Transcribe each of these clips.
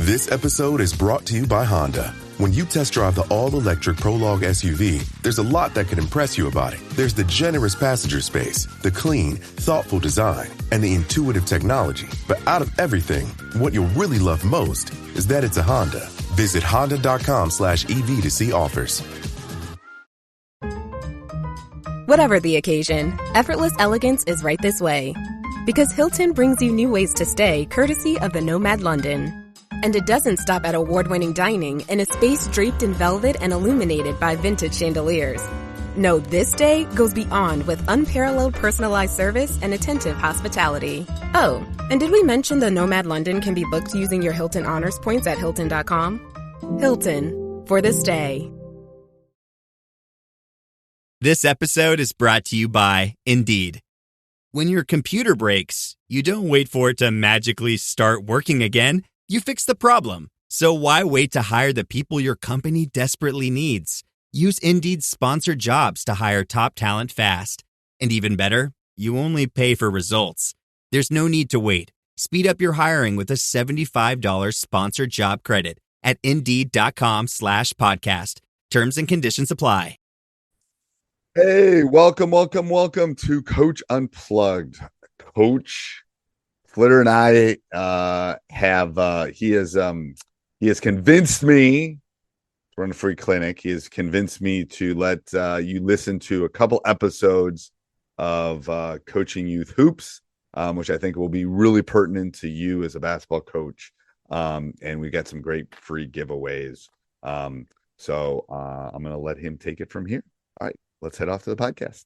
This episode is brought to you by Honda. When you test drive the all-electric Prologue SUV, there's a lot that could impress you about it. There's the generous passenger space, the clean, thoughtful design, and the intuitive technology. But out of everything, what you'll really love most is that it's a Honda. Visit honda.com/EV to see offers. Whatever the occasion, effortless elegance is right this way. Because Hilton brings you new ways to stay courtesy of the Nomad London. And it doesn't stop at award-winning dining in a space draped in velvet and illuminated by vintage chandeliers. No, this day goes beyond with unparalleled personalized service and attentive hospitality. Oh, and did we mention the Nomad London can be booked using your Hilton Honors points at Hilton.com? Hilton, for this day. This episode is brought to you by Indeed. When your computer breaks, you don't wait for it to magically start working again. You fix the problem. So why wait to hire the people your company desperately needs? Use Indeed's sponsored jobs to hire top talent fast. And even better, you only pay for results. There's no need to wait. Speed up your hiring with a $75 sponsored job credit at Indeed.com/podcast. Terms and conditions apply. Hey, welcome to Coach Unplugged. Coach Flitter and I he has convinced me to run a free clinic. He has convinced me to let you listen to a couple episodes of Coaching Youth Hoops, which I think will be really pertinent to you as a basketball coach. And we got some great free giveaways. So I'm going to let him take it from here. All right, let's head off to the podcast.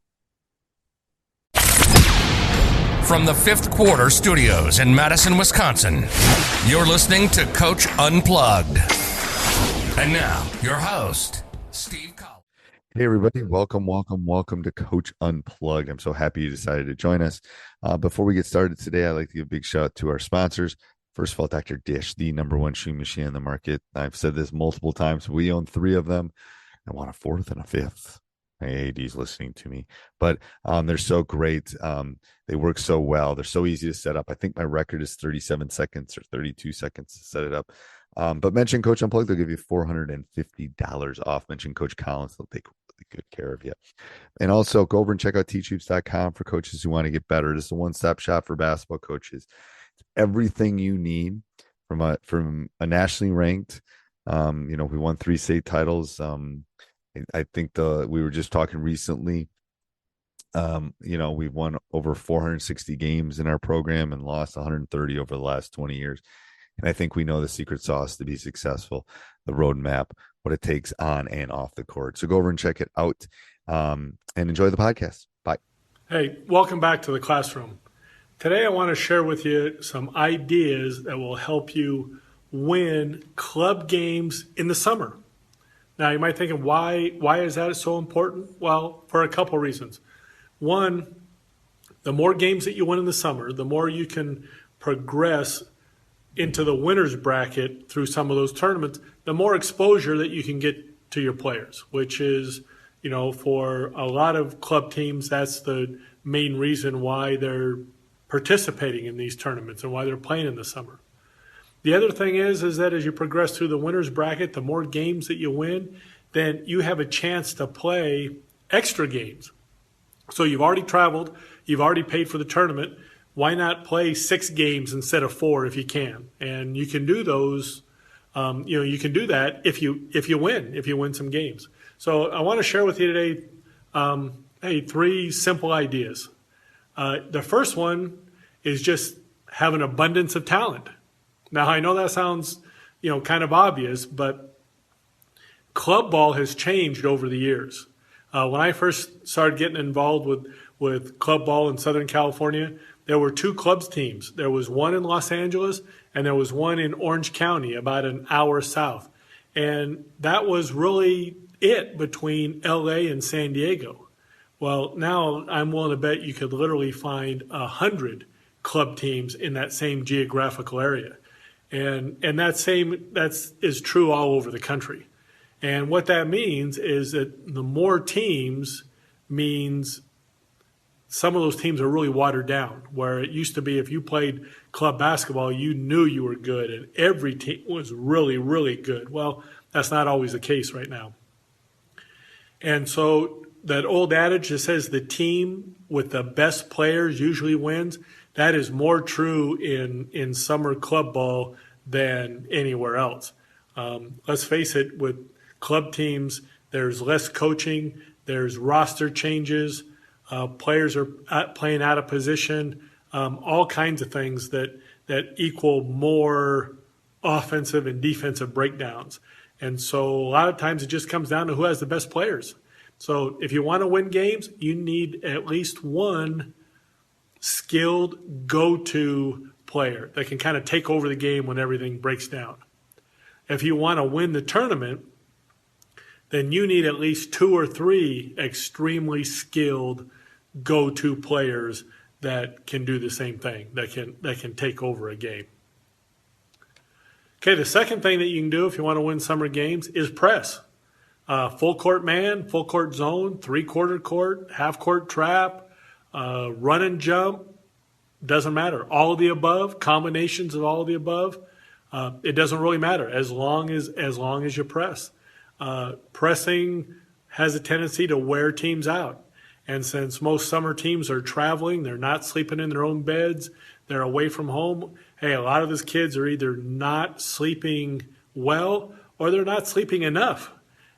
From the Fifth Quarter Studios in Madison, Wisconsin, you're listening to Coach Unplugged. And now, your host, Steve Collins. Hey, everybody. Welcome to Coach Unplugged. I'm so happy you decided to join us. Before we get started today, I'd like to give a big shout out to our sponsors. First of all, Dr. Dish, the number one shoe machine in the market. I've said this multiple times. We own 3 of them. I want a 4th and a 5th. My AD's listening to me, but they're so great. They work so well. They're so easy to set up. I think my record is 37 seconds or 32 seconds to set it up. But mention Coach Unplugged, they'll give you $450 off. Mention Coach Collins, they'll take really good care of you. And also go over and check out teachhoops.com for coaches who want to get better. This is a one-stop shop for basketball coaches. It's everything you need from a nationally ranked. We won 3 state titles. I think we were just talking recently. We've won over 460 games in our program and lost 130 over the last 20 years. And I think we know the secret sauce to be successful, the roadmap, what it takes on and off the court. So go over and check it out and enjoy the podcast. Bye. Hey, welcome back to the classroom. Today I want to share with you some ideas that will help you win club games in the summer. Now, you might think, why is that so important? Well, for a couple reasons. One, the more games that you win in the summer, the more you can progress into the winner's bracket through some of those tournaments, the more exposure that you can get to your players, which is, for a lot of club teams, that's the main reason why they're participating in these tournaments and why they're playing in the summer. The other thing is that as you progress through the winner's bracket, the more games that you win, then you have a chance to play extra games. So you've already traveled, you've already paid for the tournament. Why not play 6 games instead of 4 if you can? And you can do those. You can do that if you win some games. So I want to share with you today, 3 simple ideas. The first one is just have an abundance of talent. Now, I know that sounds, kind of obvious, but club ball has changed over the years. When I first started getting involved with club ball in Southern California, there were 2 clubs teams. There was one in Los Angeles and there was one in Orange County, about an hour south. And that was really it between LA and San Diego. Well, now I'm willing to bet you could literally find 100 club teams in that same geographical area. And that is true all over the country. And what that means is that the more teams means some of those teams are really watered down, where it used to be if you played club basketball, you knew you were good and every team was really, really good. Well, that's not always the case right now. And so that old adage that says the team with the best players usually wins, that is more true in summer club ball than anywhere else. Let's face it, with club teams, there's less coaching, there's roster changes, players are playing out of position, all kinds of things that equal more offensive and defensive breakdowns. And so a lot of times it just comes down to who has the best players. So if you want to win games, you need at least one skilled go-to player that can kind of take over the game when everything breaks down. If you want to win the tournament, then you need at least 2 or 3 extremely skilled go-to players that can do the same thing, that can take over a game. Okay, the second thing that you can do if you want to win summer games is press. Full court man, full court zone, 3/4 court, half court trap, run and jump, doesn't matter. All of the above, combinations of all of the above, it doesn't really matter as long as you press. Pressing has a tendency to wear teams out. And since most summer teams are traveling, they're not sleeping in their own beds, they're away from home. Hey, a lot of these kids are either not sleeping well or they're not sleeping enough.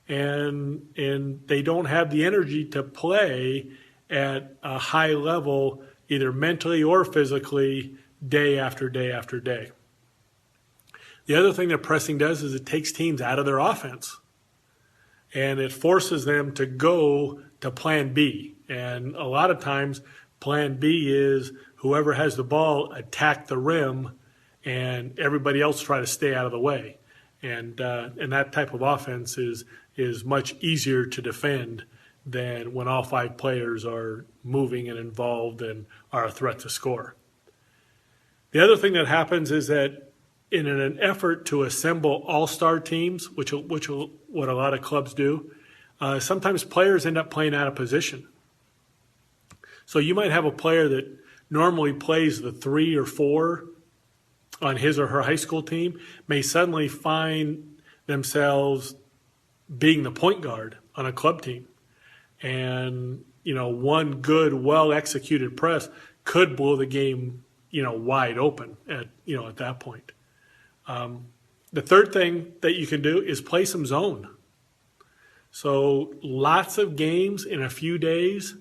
And they don't have the energy to play at a high level, either mentally or physically, day after day after day. The other thing that pressing does is it takes teams out of their offense. And it forces them to go to plan B. And a lot of times plan B is whoever has the ball attack the rim and everybody else try to stay out of the way. And that type of offense is much easier to defend than when all 5 players are moving and involved and are a threat to score. The other thing that happens is that in an effort to assemble all-star teams, which what a lot of clubs do, sometimes players end up playing out of position. So you might have a player that normally plays the 3 or 4 on his or her high school team, may suddenly find themselves being the point guard on a club team. And, one good, well-executed press could blow the game, wide open at that point. The third thing that you can do is play some zone. So lots of games in a few days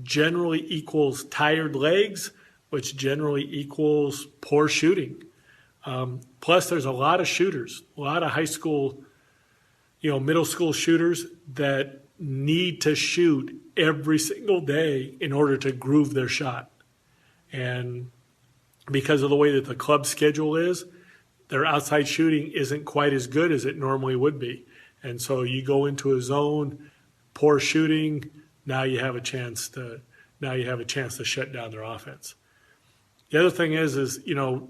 generally equals tired legs, which generally equals poor shooting. Plus, there's a lot of shooters, a lot of high school, middle school shooters that need to shoot every single day in order to groove their shot. And because of the way that the club schedule is, their outside shooting isn't quite as good as it normally would be. And so you go into a zone, poor shooting, now you have a chance to shut down their offense. The other thing is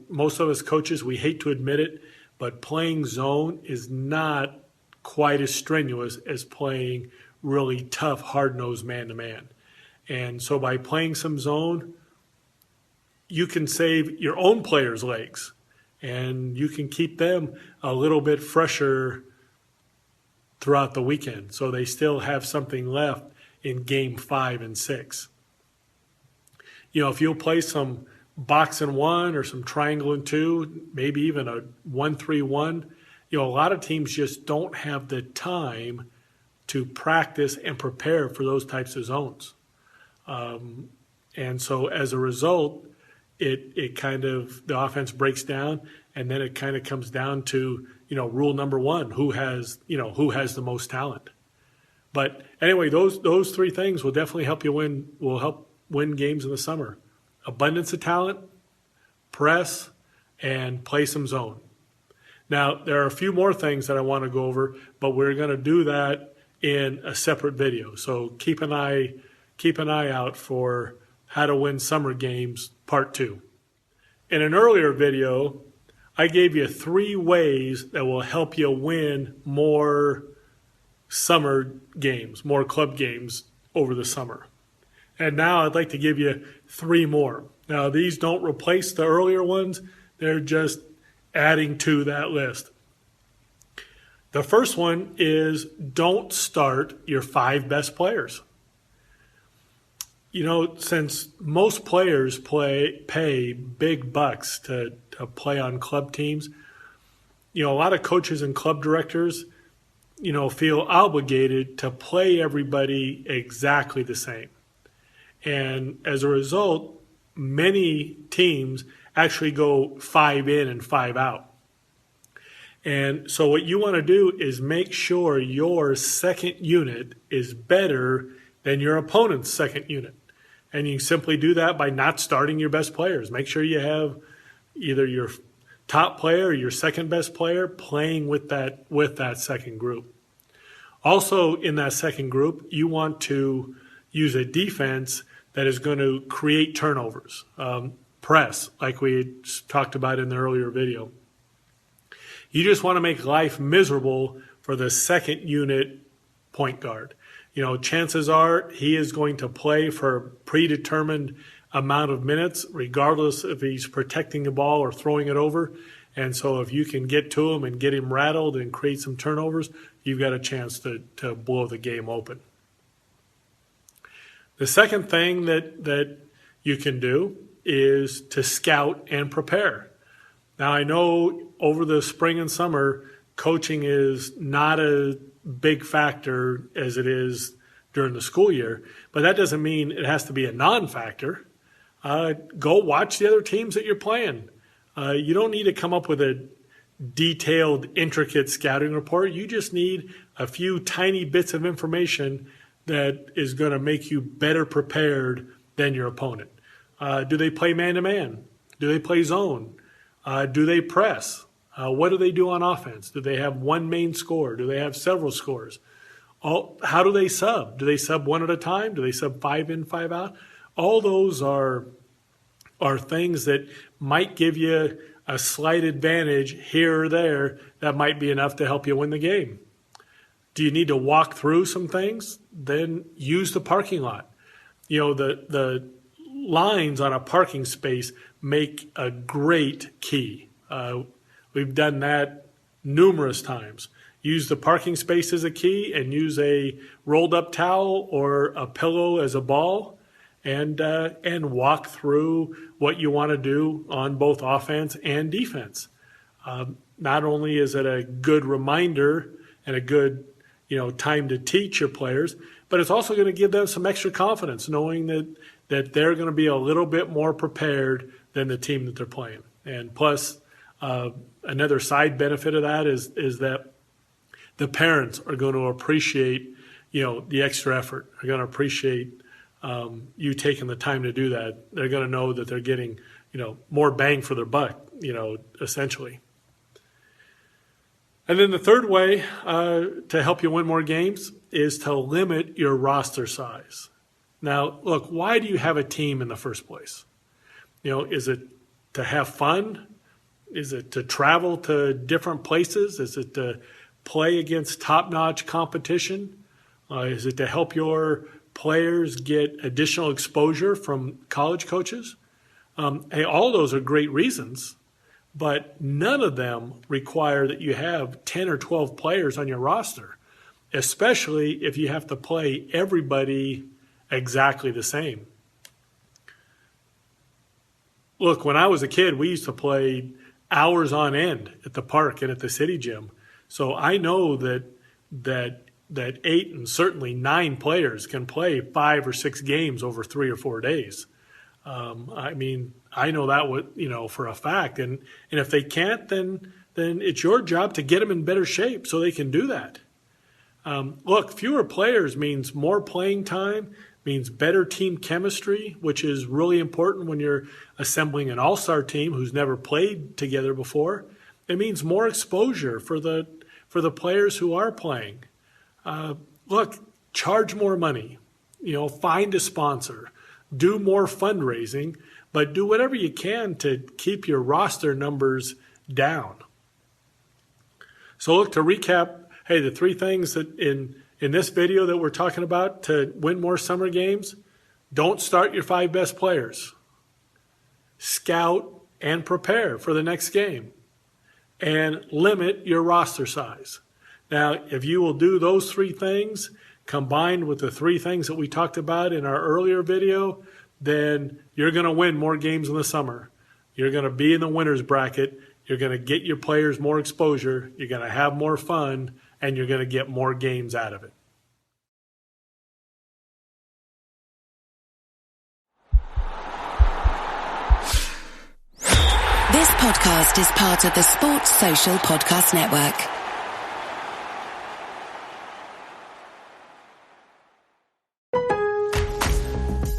most of us coaches, we hate to admit it, but playing zone is not quite as strenuous as playing really tough, hard-nosed man-to-man. And so by playing some zone, you can save your own players' legs, and you can keep them a little bit fresher throughout the weekend, so they still have something left in game 5 and 6. If you'll play some box and 1 or some triangle and 2, maybe even a 1-3-1, a lot of teams just don't have the time to practice and prepare for those types of zones. And so as a result, it kind of, the offense breaks down, and then it kind of comes down to, rule number 1, who has the most talent. But anyway, those 3 things will definitely help win games in the summer. Abundance of talent, press, and play some zone. Now, there are a few more things that I want to go over, but we're going to do that in a separate video. So keep an eye out for how to win summer games, part 2. In an earlier video, I gave you 3 ways that will help you win more summer games, more club games over the summer. And now I'd like to give you 3 more. Now, these don't replace the earlier ones. They're just adding to that list. The first one is don't start your 5 best players. Since most players pay big bucks to play on club teams, a lot of coaches and club directors, feel obligated to play everybody exactly the same. And as a result, many teams actually go 5 in and 5 out. And so what you want to do is make sure your second unit is better than your opponent's second unit. And you simply do that by not starting your best players. Make sure you have either your top player or your second best player playing with that second group. Also in that second group, you want to use a defense that is going to create turnovers. Press, like we talked about in the earlier video. You just want to make life miserable for the second unit point guard. Chances are he is going to play for a predetermined amount of minutes, regardless if he's protecting the ball or throwing it over. And so if you can get to him and get him rattled and create some turnovers, you've got a chance to blow the game open. The second thing that you can do is to scout and prepare. Now, I know over the spring and summer, coaching is not a big factor as it is during the school year, but that doesn't mean it has to be a non-factor. Go watch the other teams that you're playing. You don't need to come up with a detailed, intricate scouting report. You just need a few tiny bits of information that is going to make you better prepared than your opponent. Do they play man-to-man? Do they play zone? Do they press? What do they do on offense? Do they have one main scorer? Do they have several scorers? How do they sub? Do they sub one at a time? Do they sub 5 in, 5 out? All those are things that might give you a slight advantage here or there that might be enough to help you win the game. Do you need to walk through some things? Then use the parking lot. The lines on a parking space make a great key. We've done that numerous times. Use the parking space as a key and use a rolled up towel or a pillow as a ball and walk through what you want to do on both offense and defense. Not only is it a good reminder and a good time to teach your players, but it's also going to give them some extra confidence knowing that they're going to be a little bit more prepared than the team that they're playing. And plus, another side benefit of that is that the parents are going to appreciate, the extra effort. Are going to appreciate you taking the time to do that. They're going to know that they're getting, more bang for their buck, essentially. And then the third way to help you win more games is to limit your roster size. Now, look, why do you have a team in the first place? Is it to have fun? Is it to travel to different places? Is it to play against top-notch competition? Is it to help your players get additional exposure from college coaches? Hey, all those are great reasons, but none of them require that you have 10 or 12 players on your roster, especially if you have to play everybody exactly the same. Look, when I was a kid, we used to play hours on end at the park and at the city gym. So I know that 8 and certainly 9 players can play 5 or 6 games over 3 or 4 days. I know that for a fact. And if they can't, then it's your job to get them in better shape so they can do that. Look, fewer players means more playing time, means better team chemistry, which is really important when you're assembling an all-star team who's never played together before. It means more exposure for the players who are playing. Look, charge more money, find a sponsor, do more fundraising, but do whatever you can to keep your roster numbers down. So look, to recap, hey, the 3 things that in this video that we're talking about to win more summer games, Don't start your 5 best players. Scout and prepare for the next game. And limit your roster size. Now, if you will do those 3 things, combined with the 3 things that we talked about in our earlier video, then you're going to win more games in the summer. You're going to be in the winner's bracket. You're going to get your players more exposure. You're going to have more fun, and you're going to get more games out of it. This podcast is part of the Sports Social Podcast Network.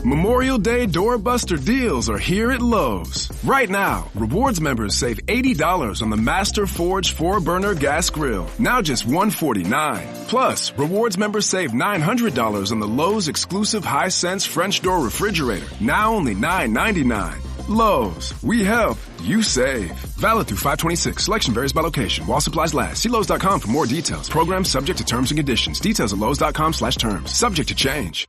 Memorial Day doorbuster deals are here at Lowe's. Right now, rewards members save $80 on the Master Forge 4-burner gas grill, now just $149. Plus, rewards members save $900 on the Lowe's exclusive Hisense French door refrigerator, now only $999. Lowe's, we help, you save. Valid through 5/26. Selection varies by location. While supplies last. See Lowe's.com for more details. Program subject to terms and conditions. Details at Lowe's.com/terms. Subject to change.